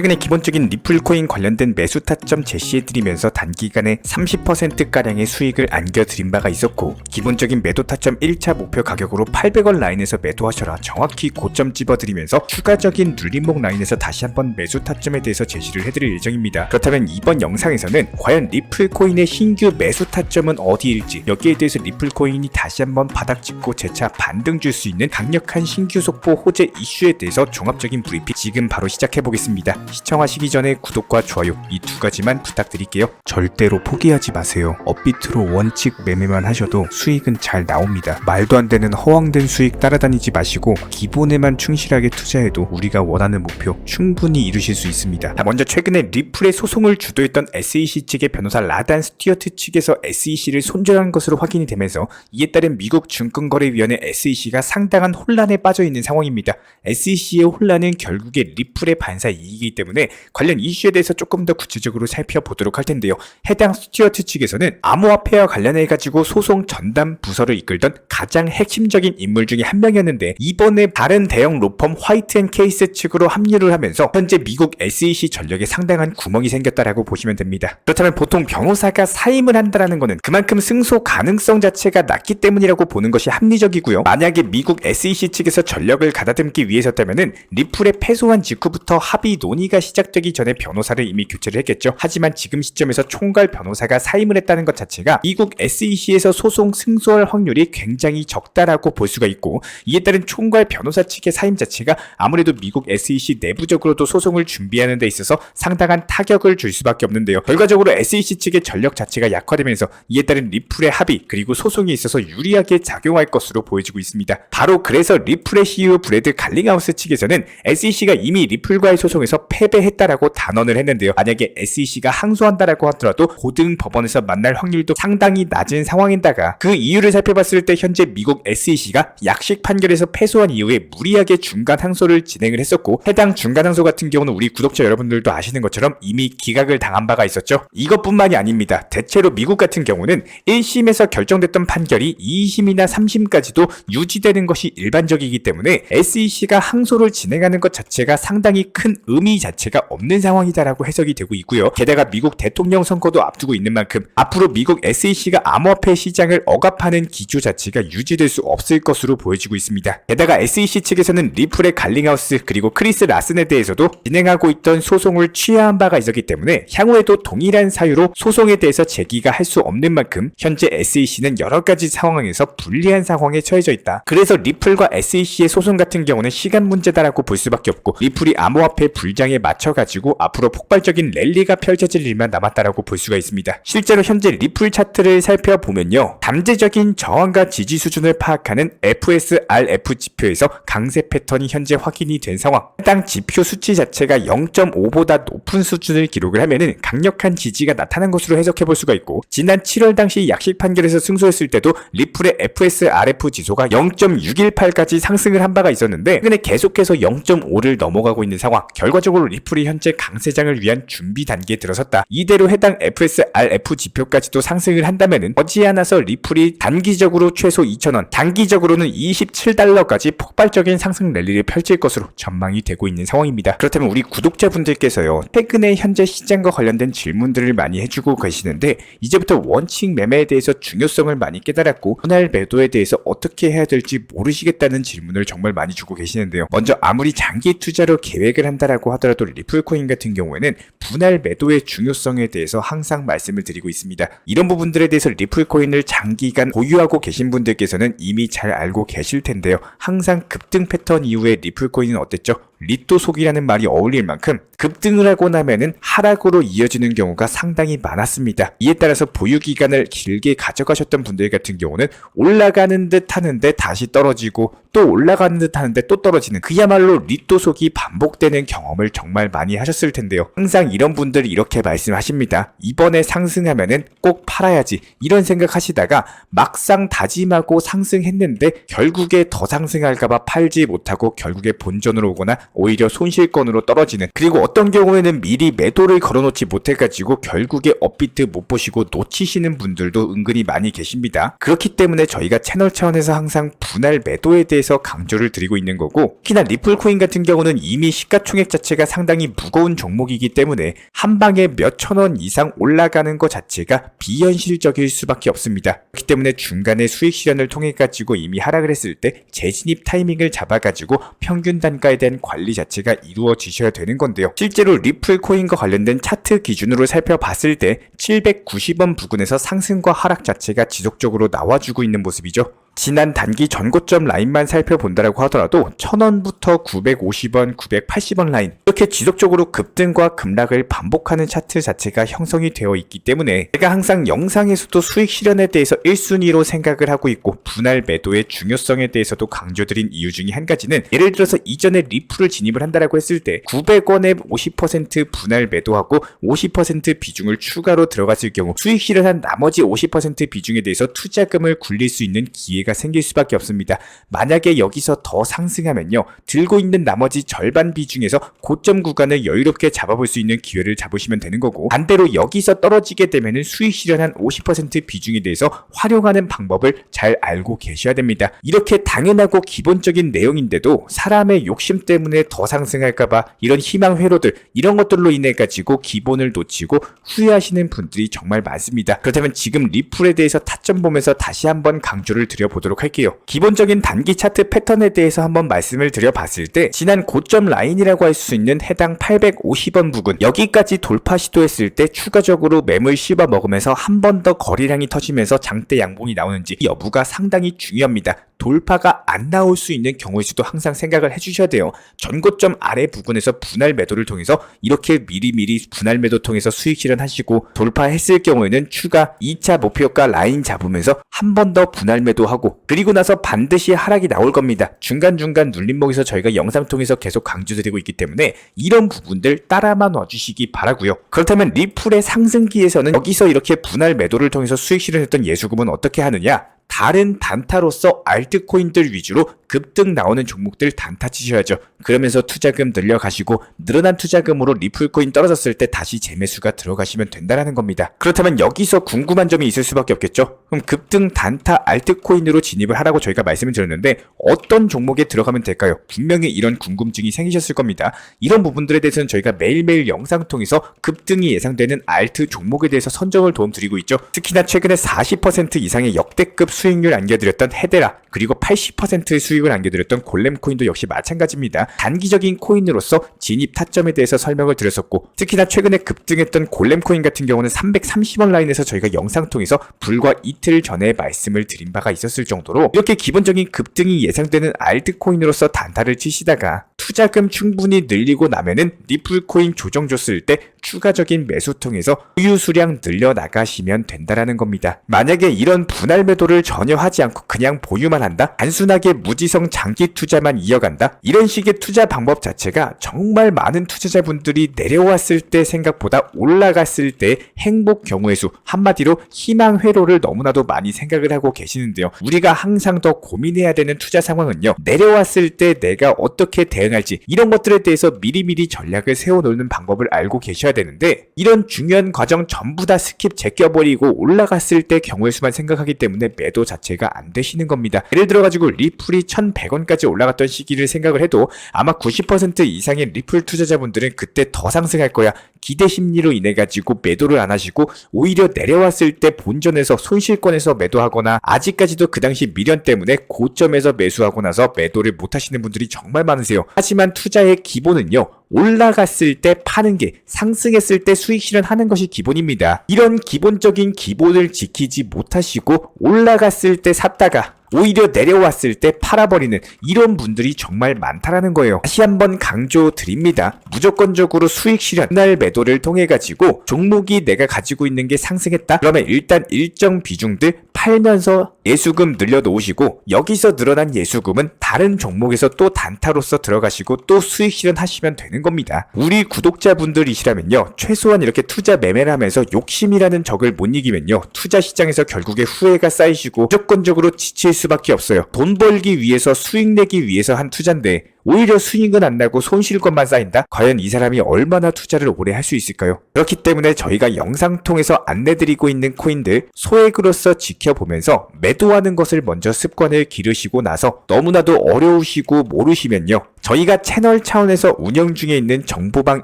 최근에 기본적인 리플코인 관련된 매수 타점 제시해드리면서 단기간에 30%가량의 수익을 안겨드린 바가 있었고, 기본적인 매도 타점 1차 목표 가격으로 800원 라인에서 매도하셔라 정확히 고점 집어드리면서 추가적인 눌림목 라인에서 다시 한번 매수 타점에 대해서 제시를 해드릴 예정입니다. 그렇다면 이번 영상에서는 과연 리플코인의 신규 매수 타점은 어디일지, 여기에 대해서 리플코인이 다시 한번 바닥 짚고 재차 반등 줄 수 있는 강력한 신규 속보 호재 이슈에 대해서 종합적인 브리핑 지금 바로 시작해보겠습니다. 시청하시기 전에 구독과 좋아요 이 두 가지만 부탁드릴게요. 절대로 포기하지 마세요. 업비트로 원칙 매매만 하셔도 수익은 잘 나옵니다. 말도 안 되는 허황된 수익 따라다니지 마시고 기본에만 충실하게 투자해도 우리가 원하는 목표 충분히 이루실 수 있습니다. 먼저 최근에 리플의 소송을 주도했던 SEC 측의 변호사 라단 스튜어트 측에서 SEC를 손절한 것으로 확인이 되면서 이에 따른 미국 증권거래위원회 SEC가 상당한 혼란에 빠져 있는 상황입니다. SEC의 혼란은 결국에 리플의 반사 이익이기 때문에 관련 이슈에 대해서 조금 더 구체적으로 살펴보도록 할 텐데요. 해당 스튜어트 측에서는 암호화폐와 관련해 가지고 소송 전담 부서를 이끌던 가장 핵심적인 인물 중에 한 명이었는데, 이번에 다른 대형 로펌 화이트앤케이스 측으로 합류를 하면서 현재 미국 SEC 전력에 상당한 구멍이 생겼다라고 보시면 됩니다. 그렇다면 보통 변호사가 사임을 한다라는 것은 그만큼 승소 가능성 자체가 낮기 때문이라고 보는 것이 합리적이고요. 만약에 미국 SEC 측에서 전력을 가다듬기 위해서라면은 리플의 패소한 직후부터 합의 논의가 시작되기 전에 변호사를 이미 교체를 했겠죠. 하지만 지금 시점에서 총괄 변호사가 사임을 했다는 것 자체가 미국 SEC에서 소송 승소할 확률이 굉장히 적다라고 볼 수가 있고, 이에 따른 총괄 변호사 측의 사임 자체가 아무래도 미국 SEC 내부적으로도 소송을 준비하는 데 있어서 상당한 타격을 줄 수밖에 없는데요. 결과적으로 SEC 측의 전력 자체가 약화되면서 이에 따른 리플의 합의 그리고 소송에 있어서 유리하게 작용할 것으로 보여지고 있습니다. 바로 그래서 리플의 CEO 브래드 갈링하우스 측에서는 SEC가 이미 리플과의 소송에서 패배했다라고 단언을 했는데요. 만약에 SEC가 항소한다라고 하더라도 고등 법원에서 만날 확률도 상당히 낮은 상황인다가 그 이유를 살펴봤을 때 현재 미국 SEC가 약식 판결에서 패소한 이후에 무리하게 중간 항소를 진행을 했었고, 해당 중간 항소 같은 경우는 우리 구독자 여러분들도 아시는 것처럼 이미 기각을 당한 바가 있었죠. 이것뿐만이 아닙니다. 대체로 미국 같은 경우는 1심에서 결정됐던 판결이 2심이나 3심까지도 유지되는 것이 일반적이기 때문에 SEC가 항소를 진행하는 것 자체가 상당히 큰 의미 자체가 없는 상황이다라고 해석이 되고 있고요. 게다가 미국 대통령 선거도 앞두고 있는 만큼 앞으로 미국 SEC가 암호화폐 시장을 억압하는 기조 자체가 유지될 수 없을 것으로 보여지고 있습니다. 게다가 SEC 측에서는 리플의 갈링하우스 그리고 크리스 라슨에 대해서도 진행하고 있던 소송을 취하한 바가 있었기 때문에 향후에도 동일한 사유로 소송에 대해서 제기가 할 수 없는 만큼 현재 SEC는 여러 가지 상황에서 불리한 상황에 처해져 있다. 그래서 리플과 SEC의 소송 같은 경우는 시간 문제다라고 볼 수밖에 없고, 리플이 암호화폐 불장에 맞춰가지고 앞으로 폭발적인 랠리가 펼쳐질 일만 남았다라고 볼 수가 있습니다. 실제로 현재 리플 차트를 살펴보면요, 잠재적인 저항과 지지 수준을 파악하는 FSRF 지표에서 강세 패턴이 현재 확인이 된 상황. 해당 지표 수치 자체가 0.5보다 높은 수준을 기록을 하면은 강력한 지지가 나타난 것으로 해석해 볼 수가 있고, 지난 7월 당시 약식 판결에서 승소했을 때도 리플의 FSRF 지수가 0.618까지 상승을 한 바가 있었는데, 최근에 계속해서 0.5를 넘어가고 있는 상황. 결과적으로 리플이 현재 강세장을 위한 준비 단계에 들어섰다. 이대로 해당 FSRF 지표까지도 상승을 한다면은 머지않아서 리플이 단기적으로 최소 2,000원, 단기적으로는 27달러까지 폭발적인 상승 랠리를 펼칠 것으로 전망이 되고 있는 상황입니다. 그렇다면 우리 구독자분들께서요, 최근에 현재 시장과 관련된 질문들을 많이 해주고 계시는데, 이제부터 원칙 매매에 대해서 중요성을 많이 깨달았고 분할 매도에 대해서 어떻게 해야 될지 모르시겠다는 질문을 정말 많이 주고 계시는데요. 먼저 아무리 장기 투자로 계획을 한다라고 하더라도 리플코인 같은 경우에는 분할 매도의 중요성에 대해서 항상 말씀을 드리고 있습니다. 이런 부분들에 대해서 리플코인을 장기간 보유하고 계신 분들께서는 이미 잘 알고 계실 텐데요. 항상 급등 패턴 이후에 리플코인은 어땠죠? 리또 속이라는 말이 어울릴 만큼 급등을 하고 나면은 하락으로 이어지는 경우가 상당히 많았습니다. 이에 따라서 보유 기간을 길게 가져가셨던 분들 같은 경우는 올라가는 듯 하는데 다시 떨어지고 또 올라가는 듯 하는데 또 떨어지는, 그야말로 리또 속이 반복되는 경험을 정말 많이 하셨을 텐데요. 항상 이런 분들이 이렇게 말씀하십니다. 이번에 상승하면은 꼭 팔아야지, 이런 생각하시다가 막상 다짐하고 상승했는데 결국에 더 상승할까봐 팔지 못하고 결국에 본전으로 오거나 오히려 손실권으로 떨어지는, 그리고 어떤 경우에는 미리 매도를 걸어놓지 못해가지고 결국에 업비트 못 보시고 놓치시는 분들도 은근히 많이 계십니다. 그렇기 때문에 저희가 채널 차원에서 항상 분할 매도에 대해서 강조를 드리고 있는 거고, 특히나 리플코인 같은 경우는 이미 시가총액 자체가 상당히 무거운 종목이기 때문에 한 방에 몇천 원 이상 올라가는 것 자체가 비현실적일 수밖에 없습니다. 그렇기 때문에 중간에 수익 실현을 통해 가지고 이미 하락을 했을 때 재진입 타이밍을 잡아가지고 평균 단가에 대한 관리 자체가 이루어지셔야 되는 건데요. 실제로 리플코인과 관련된 차트 기준으로 살펴봤을 때 790원 부근에서 상승과 하락 자체가 지속적으로 나와주고 있는 모습이죠. 지난 단기 전고점 라인만 살펴본다라고 하더라도 1000원부터 950원, 980원 라인, 이렇게 지속적으로 급등과 급락을 반복하는 차트 자체가 형성이 되어 있기 때문에 제가 항상 영상에서도 수익 실현에 대해서 1순위로 생각을 하고 있고, 분할 매도의 중요성에 대해서도 강조드린 이유 중에 한 가지는, 예를 들어서 이전에 리플을 진입을 한다라고 했을 때 900원에 50% 분할 매도하고 50% 비중을 추가로 들어갔을 경우 수익 실현한 나머지 50% 비중에 대해서 투자금을 굴릴 수 있는 기회가 생길 수밖에 없습니다. 만약에 여기서 더 상승하면요, 들고 있는 나머지 절반 비중에서 고점 구간을 여유롭게 잡아볼 수 있는 기회를 잡으시면 되는 거고, 반대로 여기서 떨어지게 되면은 수익 실현한 50% 비중에 대해서 활용하는 방법을 잘 알고 계셔야 됩니다. 이렇게 당연하고 기본적인 내용인데도 사람의 욕심 때문에 더 상승할까봐 이런 희망 회로들, 이런 것들로 인해 가지고 기본을 놓치고 후회하시는 분들이 정말 많습니다. 그렇다면 지금 리플에 대해서 타점 보면서 다시 한번 강조를 드려보도록 할게요. 기본적인 단기 차트 패턴에 대해서 한번 말씀을 드려봤을 때, 지난 고점 라인이라고 할 수 있는 해당 850원 부근, 여기까지 돌파 시도했을 때 추가적으로 매물 씹어 먹으면서 한 번 더 거래량이 터지면서 장대 양봉이 나오는지 이 여부가 상당히 중요합니다. 돌파가 안 나올 수 있는 경우일 수도 항상 생각을 해주셔야 돼요. 전고점 아래 부근에서 분할 매도를 통해서 이렇게 미리미리 분할 매도 통해서 수익 실현하시고, 돌파했을 경우에는 추가 2차 목표가 라인 잡으면서 한 번 더 분할 매도하고, 그리고 나서 반드시 하락이 나올 겁니다. 중간중간 눌림목에서 저희가 영상 통해서 계속 강조드리고 있기 때문에 이런 부분들 따라만 와주시기 바라고요. 그렇다면 리플의 상승기에서는 여기서 이렇게 분할 매도를 통해서 수익 실현했던 예수금은 어떻게 하느냐? 다른 단타로서 알트코인들 위주로 급등 나오는 종목들 단타 치셔야죠. 그러면서 투자금 늘려가시고, 늘어난 투자금으로 리플코인 떨어졌을 때 다시 재매수가 들어가시면 된다는 겁니다. 그렇다면 여기서 궁금한 점이 있을 수밖에 없겠죠. 그럼 급등 단타 알트코인으로 진입을 하라고 저희가 말씀을 드렸는데 어떤 종목에 들어가면 될까요? 분명히 이런 궁금증이 생기셨을 겁니다. 이런 부분들에 대해서는 저희가 매일매일 영상 통해서 급등이 예상되는 알트 종목에 대해서 선정을 도움드리고 있죠. 특히나 최근에 40% 이상의 역대급 수익률 안겨드렸던 헤데라, 그리고 80%의 수익을 안겨드렸던 골렘코인도 역시 마찬가지입니다. 단기적인 코인으로서 진입 타점에 대해서 설명을 드렸었고, 특히나 최근에 급등했던 골렘코인 같은 경우는 330원 라인에서 저희가 영상 통해서 불과 이틀 전에 말씀을 드린 바가 있었을 정도로, 이렇게 기본적인 급등이 예상되는 알트코인으로서 단타를 치시다가 투자금 충분히 늘리고 나면은 리플코인 조정 줬을 때 추가적인 매수 통해서 소유 수량 늘려 나가시면 된다라는 겁니다. 만약에 이런 분할 매도를 전혀 하지 않고 그냥 보유만 한다? 단순하게 무지성 장기 투자만 이어간다? 이런 식의 투자 방법 자체가 정말 많은 투자자분들이 내려왔을 때 생각보다 올라갔을 때 행복 경우의 수, 한마디로 희망 회로를 너무나도 많이 생각을 하고 계시는데요. 우리가 항상 더 고민해야 되는 투자 상황은요, 내려왔을 때 내가 어떻게 대응할지, 이런 것들에 대해서 미리미리 전략을 세워놓는 방법을 알고 계셔야 되는데, 이런 중요한 과정 전부 다 스킵 제껴버리고 올라갔을 때 경우의 수만 생각하기 때문에 매도 자체가 안 되시는 겁니다. 예를 들어가지고 리플이 1100원까지 올라갔던 시기를 생각을 해도 아마 90% 이상의 리플 투자자분들은 그때 더 상승할 거야, 기대 심리로 인해 가지고 매도를 안 하시고 오히려 내려왔을 때 본전에서 손실권에서 매도하거나, 아직까지도 그 당시 미련 때문에 고점에서 매수하고 나서 매도를 못 하시는 분들이 정말 많으세요. 하지만 투자의 기본은요, 올라갔을 때 파는 게, 상승했을 때 수익 실현하는 것이 기본입니다. 이런 기본적인 기본을 지키지 못하시고 올라갔을 때 샀다가 오히려 내려왔을 때 팔아버리는 이런 분들이 정말 많다라는 거예요. 다시 한번 강조드립니다. 무조건적으로 수익 실현, 분할 매도를 통해 가지고 종목이 내가 가지고 있는 게 상승했다? 그러면 일단 일정 비중들 팔면서 예수금 늘려놓으시고, 여기서 늘어난 예수금은 다른 종목에서 또 단타로서 들어가시고 또 수익 실현하시면 되는 겁니다. 우리 구독자분들이시라면요, 최소한 이렇게 투자 매매를 하면서 욕심이라는 적을 못 이기면요, 투자 시장에서 결국에 후회가 쌓이시고 무조건적으로 지칠 수밖에 없어요. 돈 벌기 위해서, 수익 내기 위해서 한 투자인데 오히려 수익은 안 나고 손실것만 쌓인다? 과연 이 사람이 얼마나 투자를 오래 할 수 있을까요? 그렇기 때문에 저희가 영상 통해서 안내드리고 있는 코인들 소액으로서 지켜보면서 매도하는 것을 먼저 습관을 기르시고 나서 너무나도 어려우시고 모르시면요, 저희가 채널 차원에서 운영 중에 있는 정보방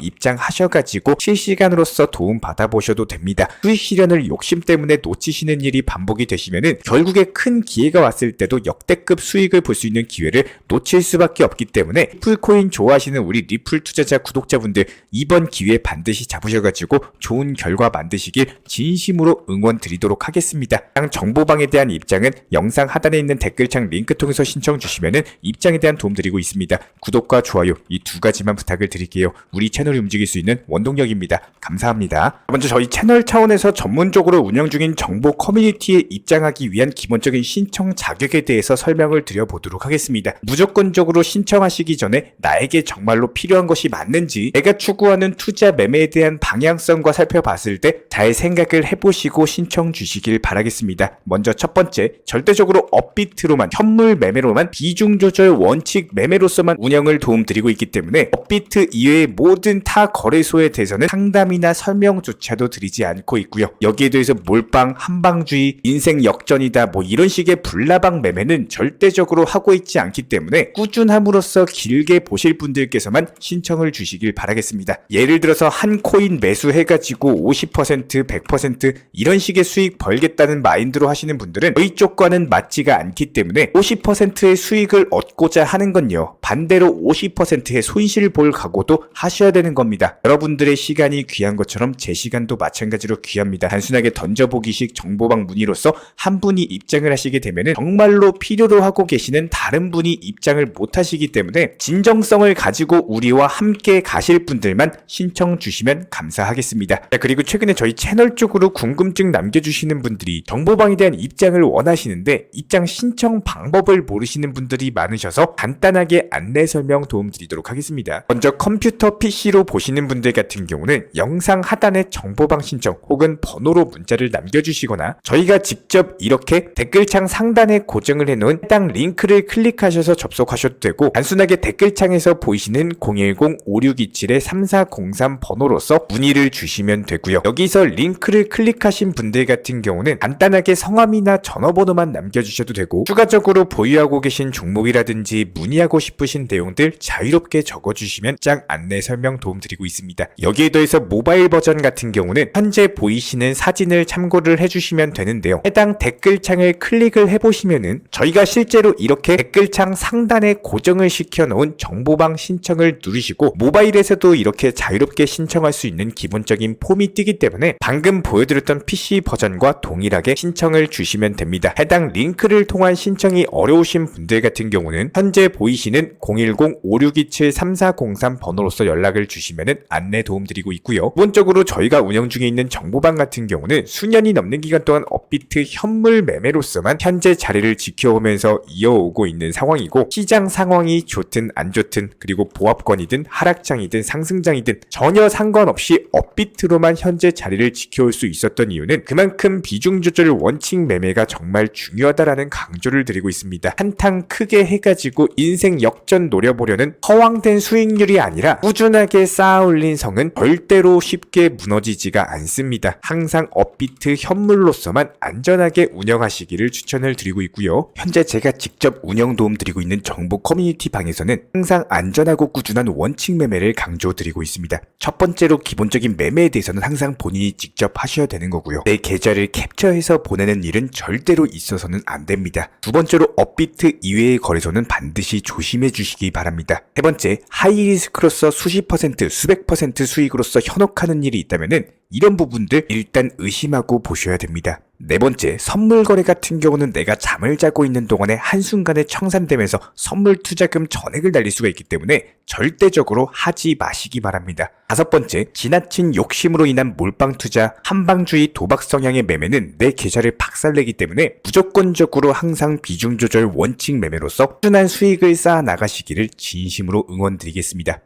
입장하셔가지고 실시간으로서 도움 받아보셔도 됩니다. 수익 실현을 욕심 때문에 놓치시는 일이 반복이 되시면은 결국에 큰 기회가 왔을 때도 역대급 수익을 볼 수 있는 기회를 놓칠 수밖에 없기 때문에 리플코인 좋아하시는 우리 리플 투자자 구독자분들, 이번 기회 반드시 잡으셔가지고 좋은 결과 만드시길 진심으로 응원 드리도록 하겠습니다. 정보방에 대한 입장은 영상 하단에 있는 댓글창 링크 통해서 신청 주시면은 입장에 대한 도움 드리고 있습니다. 구독과 좋아요 이 두 가지만 부탁을 드릴게요. 우리 채널이 움직일 수 있는 원동력입니다. 감사합니다. 먼저 저희 채널 차원에서 전문적으로 운영 중인 정보 커뮤니티에 입장하기 위한 기본적인 신청 자격에 대해서 설명을 드려보도록 하겠습니다. 무조건적으로 신청하시기 전에 나에게 정말로 필요한 것이 맞는지, 내가 추구하는 투자 매매에 대한 방향성과 살펴봤을 때 잘 생각을 해보시고 신청 주시길 바라겠습니다. 먼저 첫 번째, 절대적으로 업비트로만, 현물 매매로만, 비중 조절 원칙 매매로서만 운영을 도움드리고 있기 때문에 업비트 이외의 모든 타 거래소에 대해서는 상담이나 설명조차도 드리지 않고 있고요. 여기에 대해서 몰빵, 한방주의, 인생 역전이다 뭐 이런 식의 불나방 매매는 절대적으로 하고 있지 않기 때문에 꾸준함으로써 길게 보실 분들께서만 신청을 주시길 바라겠습니다. 예를 들어서 한 코인 매수해가지고 50%, 100% 이런 식의 수익 벌겠다는 마인드로 하시는 분들은 저희 쪽과는 맞지가 않기 때문에 50%의 수익을 얻고자 하는 건요, 반대로 50%의 손실 볼 각오도 하셔야 되는 겁니다. 여러분들의 시간이 귀한 것처럼 제 시간도 마찬가지로 귀합니다. 단순하게 던져보기식 정보방 문의로서 한 분이 입장을 하시게 되면 정말로 필요로 하고 계시는 다른 분이 입장을 못 하시기 때문에 진정성을 가지고 우리와 함께 가실 분들만 신청 주시면 감사하겠습니다. 자, 그리고 최근에 저희 채널 쪽으로 궁금증 남겨주시는 분들이 정보방에 대한 입장을 원하시는데 입장 신청 방법을 모르시는 분들이 많으셔서 간단하게 안내 설명 도움드리도록 하겠습니다. 먼저 컴퓨터 PC로 보시는 분들 같은 경우는 영상 하단에 정보방 신청 혹은 번호로 문자를 남겨주시거나 저희가 직접 이렇게 댓글창 상단에 고정을 해놓은 해당 링크를 클릭하셔서 접속하셔도 되고, 단순하게 댓글창에서 보이시는 010-5627-3403 번호로서 문의를 주시면 되고요. 여기서 링크를 클릭하신 분들 같은 경우는 간단하게 성함이나 전화번호만 남겨주셔도 되고, 추가적으로 보유하고 계신 종목이라든지 문의하고 싶으신 내용들 자유롭게 적어주시면 짱 안내 설명 도움드리고 있습니다. 여기에 더해서 모바일 버전 같은 경우는 현재 보이시는 사진을 참고를 해주시면 되는데요. 해당 댓글창을 클릭을 해보시면은 저희가 실제로 이렇게 댓글창 상단에 고정을 시켜놓은 정보방 신청을 누르시고 모바일에서도 이렇게 자유롭게 신청할 수 있는 기본적인 폼이 뜨기 때문에 방금 보여드렸던 PC 버전과 동일하게 신청을 주시면 됩니다. 해당 링크를 통한 신청이 어려우신 분들 같은 경우는 현재 보이시는 010-5627-3403 번호로서 연락을 주시면 안내 도움드리고 있고요. 기본적으로 저희가 운영 중에 있는 정보방 같은 경우는 수년이 넘는 기간 동안 업비트 현물 매매로서만 현재 자리를 지켜오면서 이어오고 있는 상황이고, 시장 상황이 좋든 안 좋든 그리고 보합권이든 하락장이든 상승장이든 전혀 상관없이 업비트로만 현재 자리를 지켜올 수 있었던 이유는 그만큼 비중 조절 원칙 매매가 정말 중요하다라는 강조를 드리고 있습니다. 한탕 크게 해가지고 인생 역전 노려보려는 허황된 수익률이 아니라 꾸준하게 쌓아올린 성은 절대로 쉽게 무너지지가 않습니다. 항상 업비트 현물로서만 안전하게 운영하시기를 추천을 드리고 있고요. 현재 제가 직접 운영 도움 드리고 있는 정보 커뮤니티 방에서는 항상 안전하고 꾸준한 원칙 매매를 강조드리고 있습니다. 첫 번째로 기본적인 매매에 대해서는 항상 본인이 직접 하셔야 되는 거고요. 내 계좌를 캡처해서 보내는 일은 절대로 있어서는 안 됩니다. 두 번째로 업비트 이외의 거래소는 반드시 조심해 주시기 바랍니다. 세 번째, 하이리스크로서 수십 퍼센트, 수백 퍼센트 수익으로서 현혹하는 일이 있다면은 이런 부분들 일단 의심하고 보셔야 됩니다. 네 번째, 선물 거래 같은 경우는 내가 잠을 자고 있는 동안에 한순간에 청산되면서 선물 투자금 전액을 날릴 수가 있기 때문에 절대적으로 하지 마시기 바랍니다. 다섯 번째, 지나친 욕심으로 인한 몰빵 투자, 한방주의 도박 성향의 매매는 내 계좌를 박살내기 때문에 무조건적으로 항상 비중 조절 원칙 매매로서 꾸준한 수익을 쌓아 나가시기를 진심으로 응원드리겠습니다.